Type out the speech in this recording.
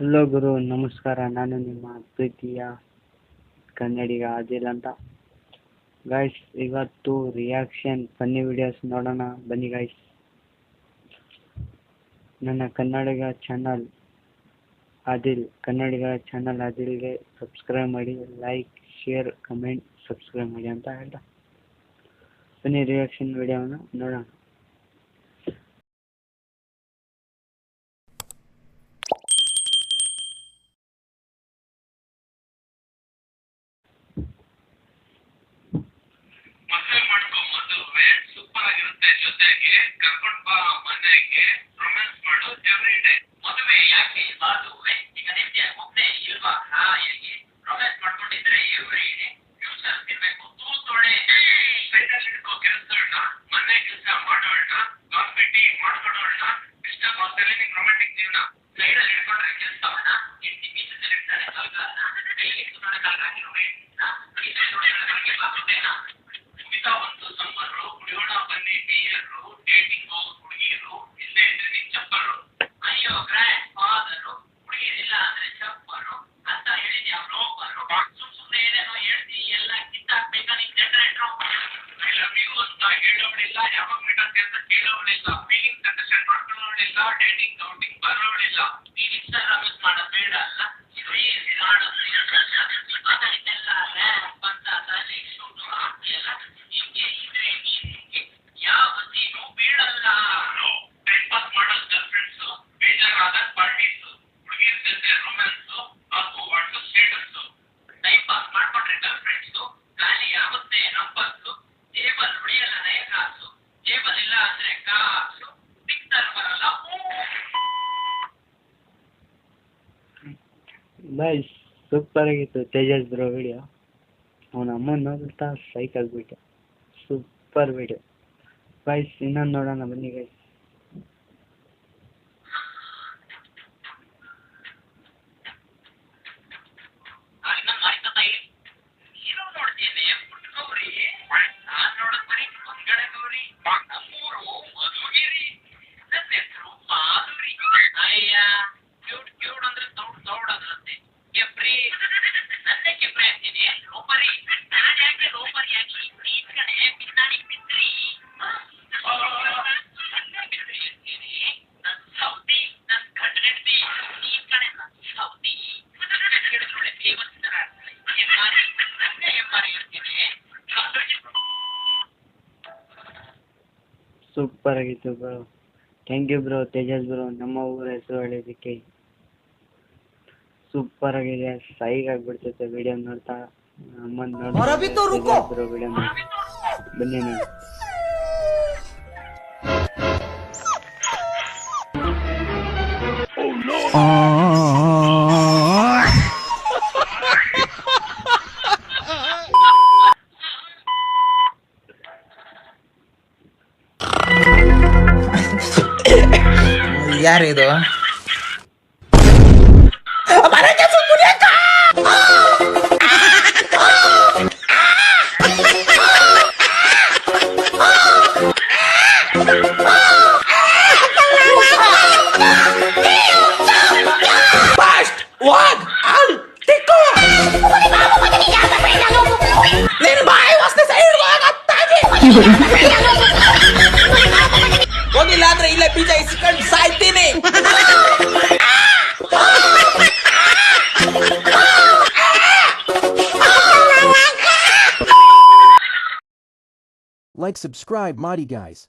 Hello ಗುರು, ನಮಸ್ಕಾರ. ನಾನು ನಿಮ್ಮ ಪ್ರೀತಿಯ ಕನ್ನಡಿಗ ಆದಿಲ್ ಅಂತ. ಗೈಸ್, ಇವತ್ತು ರಿಯಾಕ್ಷನ್ ಫನ್ನಿ ವಿಡಿಯೋಸ್ ನೋಡೋಣ ಬನ್ನಿ ಗೈಸ್. ನನ್ನ ಕನ್ನಡಿಗ ಚಾನಲ್ ಆದಿಲ್ಗೆ ಸಬ್ಸ್ಕ್ರೈಬ್ ಮಾಡಿ, ಲೈಕ್, ಶೇರ್, ಕಮೆಂಟ್, ಸಬ್ಸ್ಕ್ರೈಬ್ ಮಾಡಿ ಅಂತ ಹೇಳ್ತಾ ಬನ್ನಿ ರಿಯಾಕ್ಷನ್ ವಿಡಿಯೋನ ನೋಡೋಣ. ಸೂಪರ್ ಆಗಿರುತ್ತೆ. ಜೊತೆಗೆ ಕರ್ಕೊಂಡ್ ಬಾ ಮನೆಗೆ, ರೊಮ್ಯಾನ್ಸ್ ಮಾಡು ಎವ್ರಿ ಡೇ. ಮದುವೆ ಯಾಕೆ ಬಾದುವೆ, ಈಗ ನಿತ್ಯ ಒಬ್ಬನೇ ಇಲ್ವಾ ಹಾಯಾಗಿ ರೊಮ್ಯಾನ್ಸ್ ಮಾಡ್ಕೊಂಡಿದ್ರೆ ಎವ್ರಿ ಡೇ. ಫ್ಯೂಚರ್ ಇರ್ಬೇಕು ತೂತೊಡೆ, ಸೈಡಲ್ಲಿ ಹಿಡ್ಕೋ ಕೆಲಸಗಳನ್ನ, ಮನೆ ಕೆಲಸ ಮಾಡೋಣ, ಕಾಫಿ ಟೀ ಮಾಡ್ಕೊಡೋಣ. ಡಿಸ್ಟರ್ಬ್ ಆಗ್ತಾರೆ ನಿಮ್ ರೊಮ್ಯಾಂಟಿಕ್ ಜೀವನ. ಸೈಡಲ್ಲಿ ಹಿಡ್ಕೊಂಡ್ರೆ ಕೆಲಸವನ್ನ, ಹೆಂಡತಿ ಬೀಚಲ್ಲಿ ಇರ್ತಾರೆ ಕಲ್ಗಾನ, ಕೈಗೆ ಸುಧಾರ ಕಾಲಾಗಿ ಒಂದು ಸಮ್ಮರು ಕುಡಿಯೋಣ ಬನ್ನಿ ಬಿಯರು, ಡೇಟಿಂಗು ಹುಡುಗಿರು ಇಲ್ಲೇ ಇದ್ರೆ ನೀನ್ ಚಪ್ಪರು. ಅಯ್ಯೋ ಗ್ರ್ಯಾಂಡ್ ಫಾದರು, ಹುಡುಗಿರಿಲ್ಲ ಅಂದ್ರೆ ಚಪ್ಪರು ಅಂತ ಹೇಳಿದ್ಯಾ ಬ್ರೋಕರು. ಸುಮ್ಮನೆ ಏನೇನೋ ಹೇಳ್ತಿ, ಎಲ್ಲ ಕಿತ್ತಾಕ್ಬೇಕಾ ನಿನ್ ಜನರೇಟ್ರು. ಐ ಲವ್ ಯು ಅಂತ ಹೇಳೋಳಿಲ್ಲ, ಯಾವಾಗ ಬಿಡಕ್ಕೆ ಅಂತ ಕೇಳೋಳಿಲ್ಲ, ಫೀಲಿಂಗ್ ಕಂಡೀಷನ್ ಮಾಡ್ಕೊಳ್ಳೋಳಿಲ್ಲ, ಡೇಟಿಂಗ್ ಔಟಿಂಗ್ ಬರೋಳಿಲ್ಲ. ನೀನ್ ಇನ್ಸ್ಟಾಗ್ರಾಮ್ ಯೂಸ್ ಮಾಡೋದು ಬೇಡ ಅಲ್ಲ, ರೀಲ್ಸ್ ಮಾಡೋದು ಅದಕ್ಕೆಲ್ಲ ರ್ಯಾಂಪ್ ಅಂತ ತಲೆ ಶೂಟು ಆಗ್ತಿಲ್ಲ. ಹಿಂಗೆ ಇದ್ರೆ ನೀನಿಗೆ ಯಾವ ಸೀನು ಬೀಳಲ್ಲ. ಟೈಮ್ ಪಾಸ್ ಮಾಡೋದು ಗರ್ಲ್ ಫ್ರೆಂಡ್ಸು, ಬೇಜಾರಾದ ಪಾರ್ಟೀಸು, ಹುಡುಗಿರ ಜೊತೆ ರೊಮ್ಯಾನ್ಸು ಹಾಗೂ ವಾಟ್ಸಪ್ ಸ್ಟೇಟಸ್ಸು. ಟೈಮ್ ಪಾಸ್ ಮಾಡ್ಕೊಂಡ್ರೆ ಗರ್ಲ್ ಫ್ರೆಂಡ್ಸು ಖಾಲಿ ಆಗುತ್ತೆ ನಂಬರ್ಸು. ಜೇಬಲ್ ಉಳಿಯಲ್ಲ ನಯ ಕಾಸು, ಜೇಬಲ್ ಇಲ್ಲ ಅಂದ್ರೆ ಕಾಸು ಸಿಗ್ತಾರೆ ಬರಲ್ಲ. ಗೈಸ್, ಸೂಪರ್ ಆಗಿತ್ತು ತೇಜಸ್ ಬ್ರೋ ವಿಡಿಯೋ. ಅವನ ಅಮ್ಮನ ನೋಡ್ತಾ ಸೈಕ್ ಆಗ್ಬಿಟ್ಟೆ. Super video guys. ಇನ್ನೊಂದು ನೋಡೋಣ ಬನ್ನಿ ಗೈಸ್. ಸೂಪರ್ ಆಗಿತ್ತು bro. Thank you bro Tejas bro, ನಮ್ಮ ಊರ ಹೆಸರು ಹೇಳಿದ್ದಕ್ಕೆ. ಸೂಪರ್ ಆಗಿದೆ, ಸೈಗ್ ಆಗ್ಬಿಡ್ತೈತೆ ವಿಡಿಯೋ ನೋಡ್ತಾ. ಅಮ್ಮನ್ ನೋಡಿ ಬ್ರೋ ವಿಡಿಯೋ ಬನ್ನಿ ನೋಡಿ. ಯಾರಿದು? ಹೋಗಿಲ್ಲ ಅಂದ್ರೆ ಇಲ್ಲೇ ಬೀಜ ಇಸ್ಕೊಂಡು ಸಾಯ್ತೀನಿ. Like, subscribe, Mighty Guys.